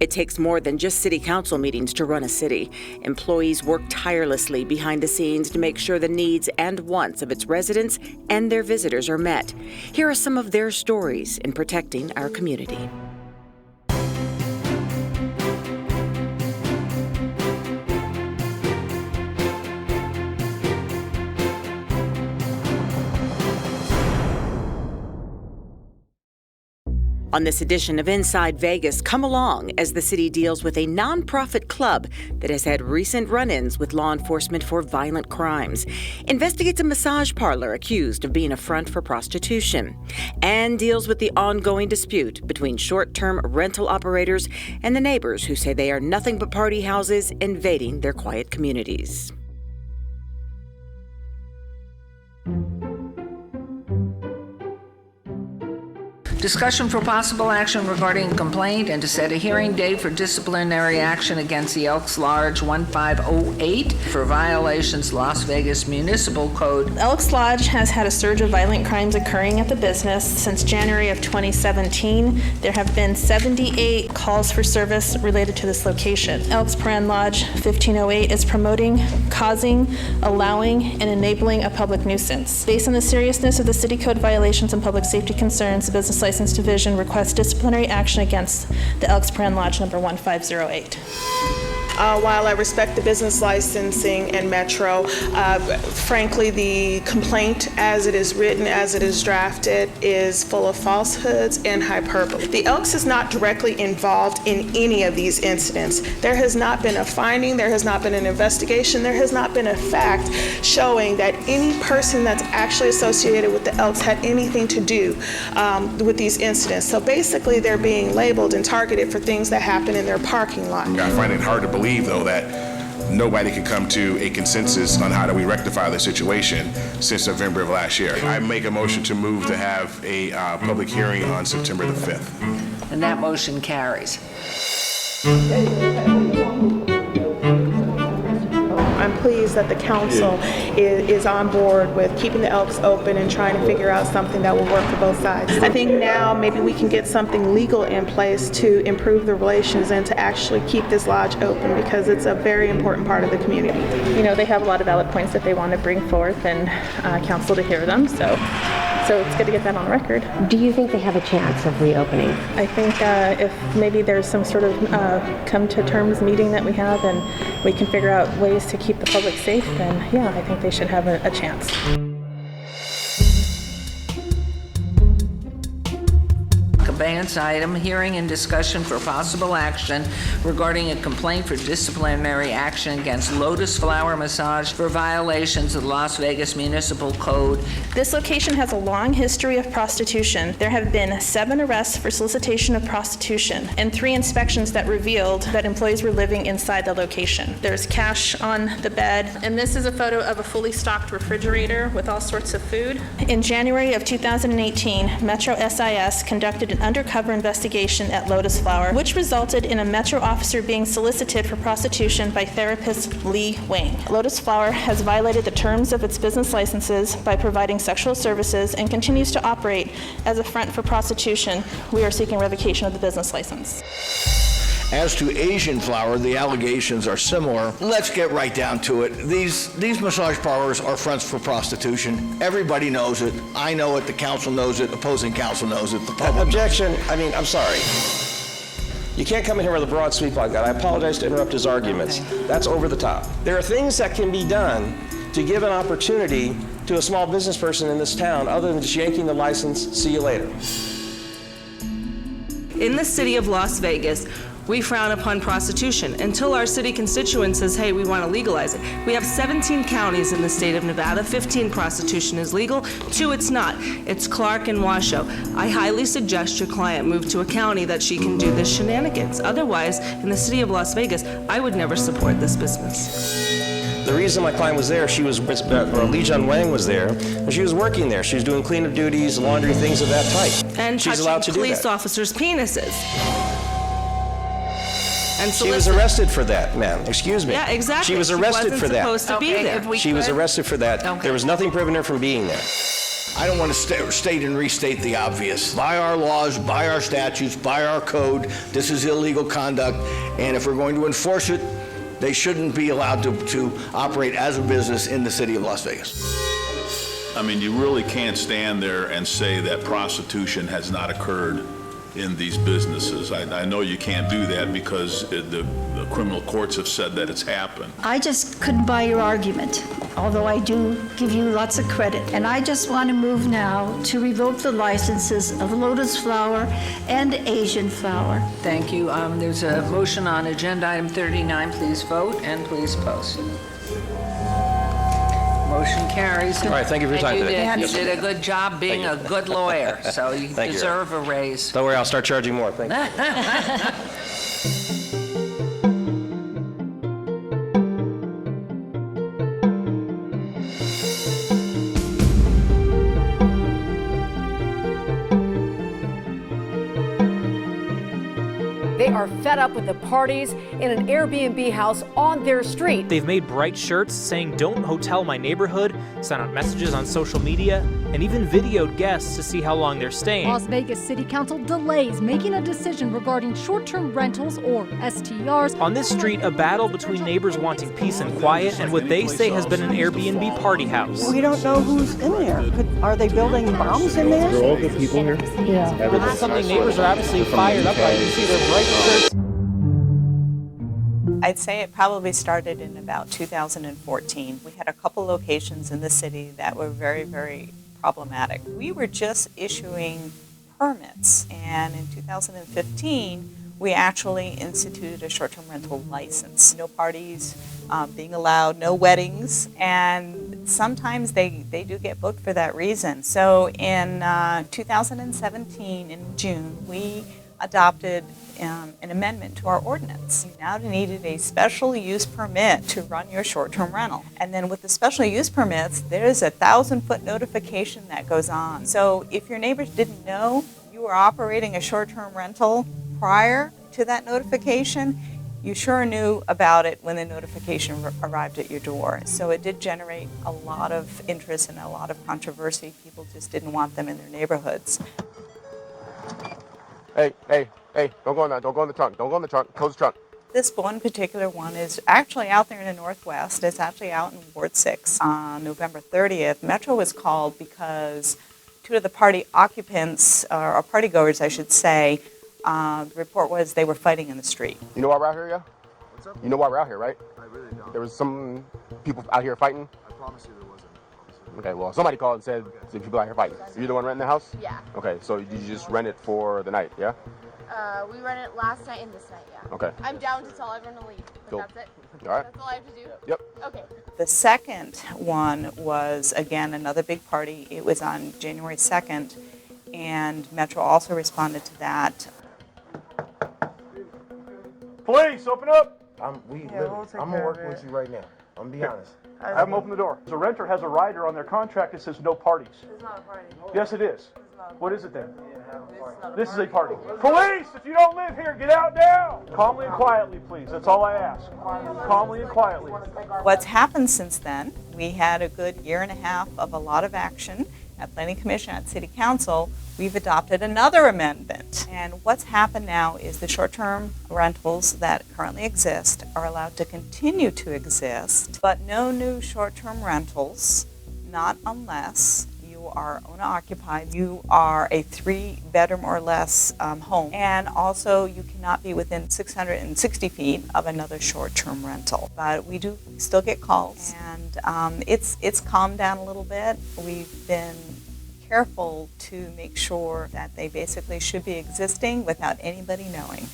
It takes more than just city council meetings to run a city. Employees work tirelessly behind the scenes to make sure the needs and wants of its residents and their visitors are met. Here are some of their stories in protecting our community. On this edition of Inside Vegas, come along as the city deals with a nonprofit club that has had recent run-ins with law enforcement for violent crimes, investigates a massage parlor accused of being a front for prostitution, and deals with the ongoing dispute between short-term rental operators and the neighbors who say they are nothing but party houses invading their quiet communities. Discussion for possible action regarding a complaint and to set a hearing date for disciplinary action against the Elks Lodge 1508 for violations Las Vegas Municipal Code. Elks Lodge has had a surge of violent crimes occurring at the business since January of 2017. There have been 78 calls for service related to this location. Elks Lodge 1508 is promoting, causing, allowing, and enabling a public nuisance. Based on the seriousness of the city code violations and public safety concerns, the Business License Division requests disciplinary action against the Elks Lodge number 1508. While I respect the business licensing and Metro, frankly, the complaint as it is written, as it is drafted, is full of falsehoods and hyperbole. The Elks is not directly involved in any of these incidents. There has not been a finding, there has not been an investigation, there has not been a fact showing that any person that's actually associated with the Elks had anything to do with these incidents. So basically, they're being labeled and targeted for things that happen in their parking lot. I find it hard to believe, though, that nobody can come to a consensus on how do we rectify the situation since November of last year. I make a motion to move to have a public hearing on September the 5th. And that motion carries. I'm pleased that the council is on board with keeping the Elks open and trying to figure out something that will work for both sides. I think now maybe we can get something legal in place to improve the relations and to actually keep this lodge open because it's a very important part of the community. You know, they have a lot of valid points that they want to bring forth and council to hear them, so it's good to get that on record. Do you think they have a chance of reopening? I think if maybe there's some sort of come to terms meeting that we have and we can figure out ways to keep the public safe, then yeah, I think they should have a chance. Abeyance item, hearing and discussion for possible action regarding a complaint for disciplinary action against Lotus Flower Massage for violations of the Las Vegas Municipal Code. This location has a long history of prostitution. There have been 7 arrests for solicitation of prostitution and 3 inspections that revealed that employees were living inside the location. There's cash on the bed, and this is a photo of a fully stocked refrigerator with all sorts of food. In January of 2018, Metro SIS conducted an undercover investigation at Lotus Flower, which resulted in a Metro officer being solicited for prostitution by therapist Lee Wang. Lotus Flower has violated the terms of its business licenses by providing sexual services and continues to operate as a front for prostitution. We are seeking revocation of the business license. As to Asian Flower, the allegations are similar. Let's get right down to it. These massage parlors are fronts for prostitution. Everybody knows it. I know it. The council knows it. Opposing council knows it. The public Objection. I mean, I'm sorry. You can't come in here with a broad sweep like that. I apologize to interrupt his arguments. Okay. That's over the top. There are things that can be done to give an opportunity to a small business person in this town other than just yanking the license, see you later. In the city of Las Vegas, we frown upon prostitution until our city constituent says, hey, we want to legalize it. We have 17 counties in the state of Nevada. 15 prostitution is legal, 2 it's not. It's Clark and Washoe. I highly suggest your client move to a county that she can do this shenanigans. Otherwise, in the city of Las Vegas, I would never support this business. The reason my client was there, Lee Jun Wang was there, and she was working there. She was doing cleanup duties, laundry, things of that type. And she's allowed to do that. Police officers' penises. And she was arrested for that, ma'am. Excuse me. Yeah, exactly. She was arrested for that. Supposed to be there. She was arrested for that. Okay. There was nothing preventing her from being there. I don't want to state and restate the obvious. By our laws, by our statutes, by our code, this is illegal conduct, and if we're going to enforce it, they shouldn't be allowed to operate as a business in the city of Las Vegas. I mean, you really can't stand there and say that prostitution has not occurred in these businesses. I know you can't do that because the criminal courts have said that it's happened. I just couldn't buy your argument, although I do give you lots of credit. And I just want to move now to revoke the licenses of Lotus Flower and Asian Flower. Thank you. There's a motion on agenda item 39. Please vote and please post. Motion carries. All right, thank you for your time today. You did a good job being a good lawyer, so you deserve a raise. Don't worry, I'll start charging more. Thank you. They are fed up with the parties in an Airbnb house on their street. They've made bright shirts saying, "Don't hotel my neighborhood," sent out messages on social media, and even videoed guests to see how long they're staying. Las Vegas City Council delays making a decision regarding short-term rentals, or STRs. On this street, a battle between neighbors wanting peace and quiet and what they say has been an Airbnb party house. We don't know who's in there. Are they building bombs in there? Are all good people here? Yeah. This is something neighbors are obviously fired up by. You see their bright shirts. I'd say it probably started in about 2014. We had a couple locations in the city that were very, very problematic. We were just issuing permits, and in 2015, we actually instituted a short-term rental license. No parties being allowed, no weddings, and sometimes they do get booked for that reason. So in 2017, in June, we adopted an amendment to our ordinance. You now needed a special use permit to run your short-term rental. And then with the special use permits, there's a 1,000-foot notification that goes on. So if your neighbors didn't know you were operating a short-term rental prior to that notification, you sure knew about it when the notification arrived at your door. So it did generate a lot of interest and a lot of controversy. People just didn't want them in their neighborhoods. Hey, don't go in there. Don't go in the trunk. Don't go in the trunk. Close the trunk. This one particular one is actually out there in the Northwest. It's actually out in Ward 6 on November 30th. Metro was called because two of the party occupants, or partygoers, I should say, the report was they were fighting in the street. You know why we're out here, yeah? What's up? You know why we're out here, right? I really don't. There was some people out here fighting. I promise you there wasn't. Okay, well, somebody called and said the people out here fighting. You're the one renting the house? Yeah. Okay, so you just rent it for the night, yeah? We rent it last night and this night, yeah. Okay. I'm down to tell everyone to leave, but Cool. that's it. All right. That's all I have to do? Yep. Okay. The second one was, again, another big party. It was on January 2nd, and Metro also responded to that. Police, open up! I'm gonna work with you right now. I'm gonna be honest. Have them open the door. The renter has a rider on their contract that says no parties. It's not a party. Yes, it is. What is it then? This is a party. Police, if you don't live here, get out now! Calmly and quietly, please. That's all I ask. Calmly and quietly. What's happened since then, we had a good year and a half of a lot of action at Planning Commission, at City Council. We've adopted another amendment. And what's happened now is the short-term rentals that currently exist are allowed to continue to exist, but no new short-term rentals, not unless you are owner-occupied, you are a 3-bedroom or less home, and also you cannot be within 660 feet of another short-term rental. But we do still get calls, and it's calmed down a little bit. We've been careful to make sure that they basically should be existing without anybody knowing.